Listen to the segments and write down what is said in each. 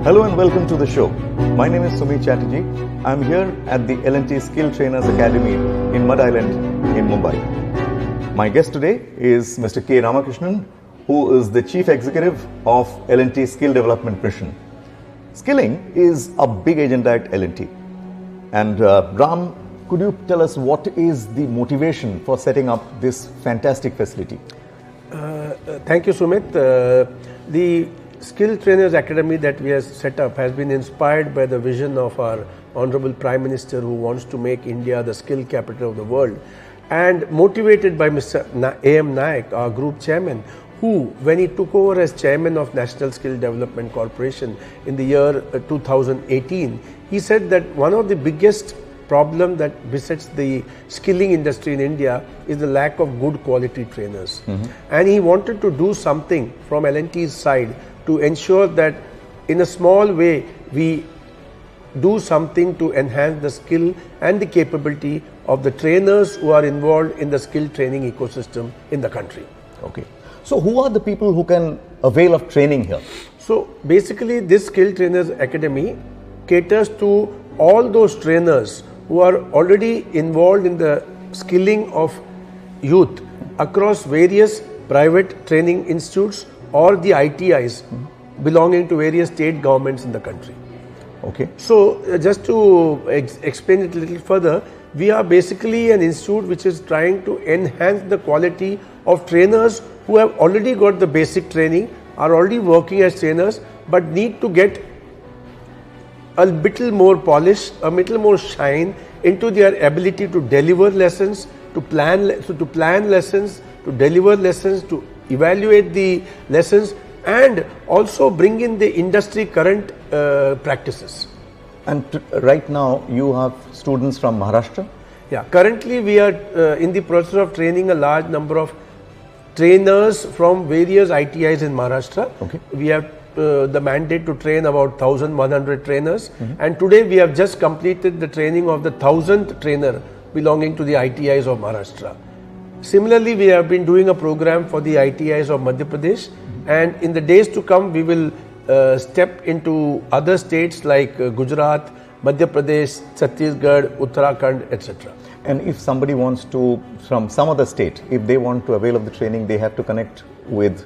Hello and welcome to the show. My name is Sumit Chatterjee. I'm here at the L&T Skill Trainers Academy in Madh Island in Mumbai. My guest today is Mr. K. Ramakrishnan, who is the Chief Executive of L&T Skill Development Mission. Skilling is a big agenda at L&T. And Ram, could you tell us what is the motivation for setting up this fantastic facility? Thank you, Sumit. The Skill Trainers Academy that we have set up has been inspired by the vision of our Honorable Prime Minister, who wants to make India the skill capital of the world, and motivated by Mr. A.M. Naik, our group chairman, who, when he took over as chairman of National Skill Development Corporation in the year 2018, he said that one of the biggest problem that besets the skilling industry in India is the lack of good quality trainers. And he wanted to do something from L&T's side to ensure that in a small way we do something to enhance the skill and the capability of the trainers who are involved in the skill training ecosystem in the country. Okay. So who are the people who can avail of training here? So basically this Skill Trainers Academy caters to all those trainers who are already involved in the skilling of youth across various private training institutes or the ITIs belonging to various state governments in the country. Okay. So just to explain it a little further, we are basically an institute which is trying to enhance the quality of trainers who have already got the basic training, are already working as trainers, but need to get a little more polish, a little more shine into their ability to deliver lessons, to plan lessons, to deliver lessons, to evaluate the lessons, and also bring in the industry current practices. And right now you have students from Maharashtra? Yeah, currently we are in the process of training a large number of trainers from various ITIs in Maharashtra. Okay. We have the mandate to train about 1,100 trainers, and today we have just completed the training of the 1,000th trainer belonging to the ITIs of Maharashtra. Similarly, we have been doing a program for the ITIs of Madhya Pradesh, and in the days to come we will step into other states like Gujarat, Madhya Pradesh, Chhattisgarh, Uttarakhand, etc. And if somebody wants to, from some other state, if they want to avail of the training, they have to connect with...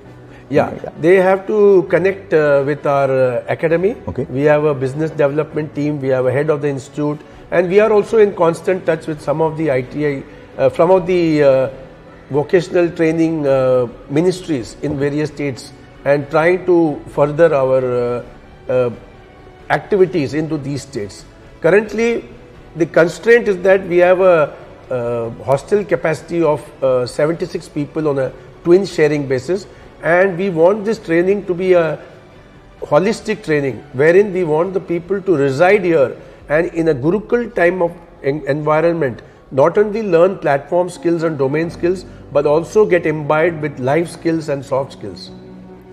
Yeah, they have to connect with our academy. Okay. We have a business development team, we have a head of the institute, and we are also in constant touch with some of the ITI, some of the vocational training ministries in various states, and trying to further our activities into these states. Currently, the constraint is that we have a hostel capacity of 76 people on a twin sharing basis, and we want this training to be a holistic training wherein we want the people to reside here and in a Gurukul time of environment not only learn platform skills and domain skills but also get imbibed with life skills and soft skills.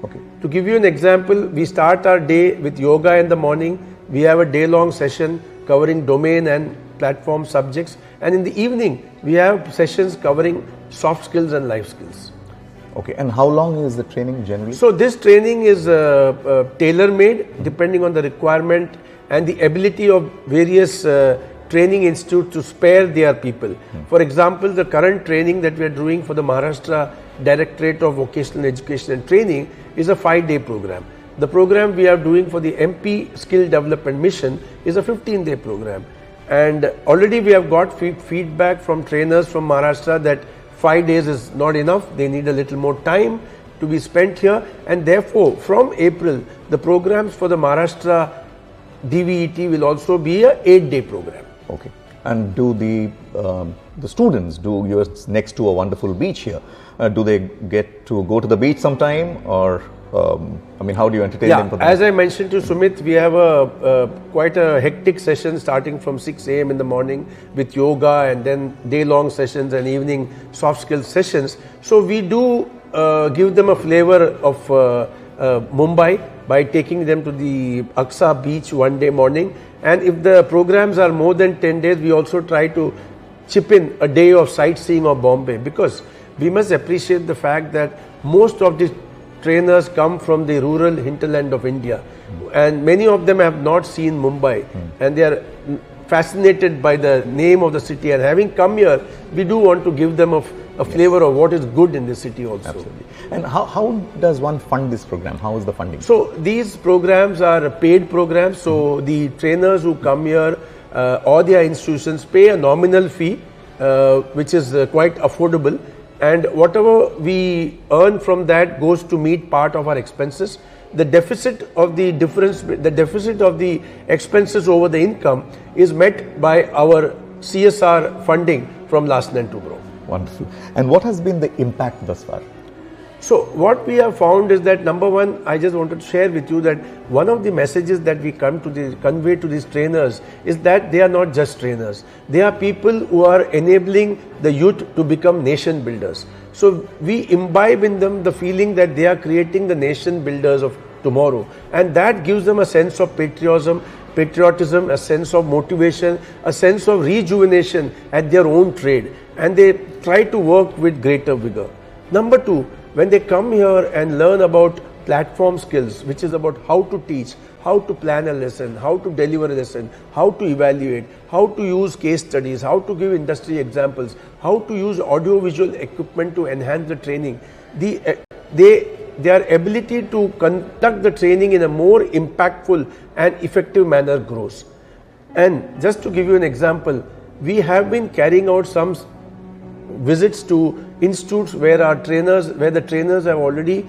Okay. To give you an example, we start our day with yoga in the morning. We have a day-long session covering domain and platform subjects, and in the evening we have sessions covering soft skills and life skills. Okay, and how long is the training generally? So this training is tailor-made depending on the requirement and the ability of various training institutes to spare their people. For example, the current training that we are doing for the Maharashtra Directorate of Vocational Education and Training is a 5-day program. The program we are doing for the MP Skill Development Mission is a 15-day program. And already we have got feedback from trainers from Maharashtra that 5 days is not enough, they need a little more time to be spent here, and therefore from April the programs for the Maharashtra DVET will also be a 8-day program. Okay. And do the students, you're next to a wonderful beach here, do they get to go to the beach sometime, or I mean, how do you entertain them? For as I mentioned to Sumit, we have quite a hectic session starting from 6 a.m. in the morning with yoga, and then day-long sessions and evening soft skills sessions. So we do give them a flavor of Mumbai by taking them to the Aksa beach one day morning, and if the programs are more than 10 days, we also try to chip in a day of sightseeing of Bombay, because we must appreciate the fact that most of the trainers come from the rural hinterland of India, and many of them have not seen Mumbai, and they are fascinated by the name of the city, and having come here, we do want to give them a flavor of what is good in the city also. Absolutely. And how does one fund this program? How is the funding? So these programs are paid programs. So the trainers who come here or their institutions pay a nominal fee, which is quite affordable, and whatever we earn from that goes to meet part of our expenses. The deficit of the expenses over the income is met by our CSR funding from Larsen & Toubro. Wonderful. And what has been the impact thus far? So what we have found is that, number one, I just wanted to share with you that one of the messages that we convey to these trainers is that they are not just trainers. They are people who are enabling the youth to become nation builders. So we imbibe in them the feeling that they are creating the nation builders of tomorrow, and that gives them a sense of patriotism, a sense of motivation, a sense of rejuvenation at their own trade, and they try to work with greater vigor. Number two, when they come here and learn about platform skills, which is about how to teach, how to plan a lesson, how to deliver a lesson, how to evaluate, how to use case studies, how to give industry examples, how to use audio-visual equipment to enhance the training, their ability to conduct the training in a more impactful and effective manner grows. And just to give you an example, we have been carrying out some visits to institutes where the trainers have already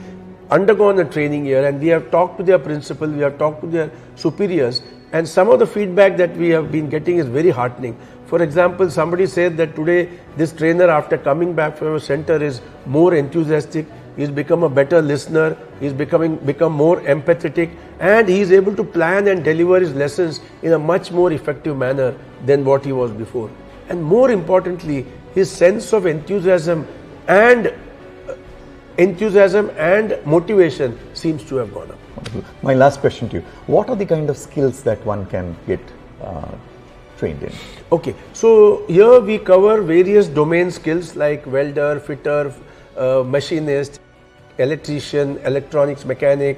undergone a training here, and we have talked to their principal, we have talked to their superiors, and some of the feedback that we have been getting is very heartening. For example, somebody said that today this trainer, after coming back from a center, is more enthusiastic, he's become a better listener, he's become more empathetic, and he is able to plan and deliver his lessons in a much more effective manner than what he was before. And more importantly, his sense of enthusiasm and motivation seems to have gone up. Wonderful. My last question to you: what are the kind of skills that one can get trained in? Okay, so here we cover various domain skills like welder, fitter, machinist, electrician, electronics mechanic,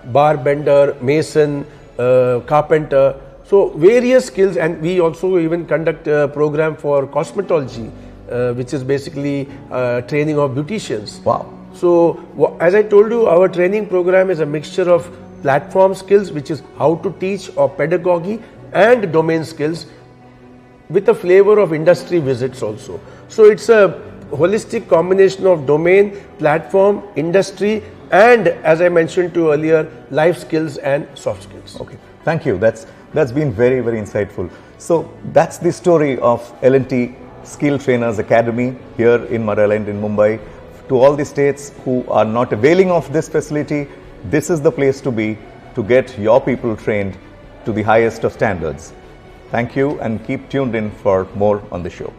bar bender, mason, carpenter. So various skills, and we also even conduct a program for cosmetology, which is basically training of beauticians. Wow. So as I told you, our training program is a mixture of platform skills, which is how to teach, or pedagogy, and domain skills with a flavor of industry visits also. So it's a holistic combination of domain, platform, industry, and, as I mentioned to you earlier, life skills and soft skills. Okay, thank you. That's been very, very insightful. So that's the story of L&T Skill Trainers Academy here in Madh Island in Mumbai. To all the states who are not availing of this facility, this is the place to be to get your people trained to the highest of standards. Thank you, and keep tuned in for more on the show.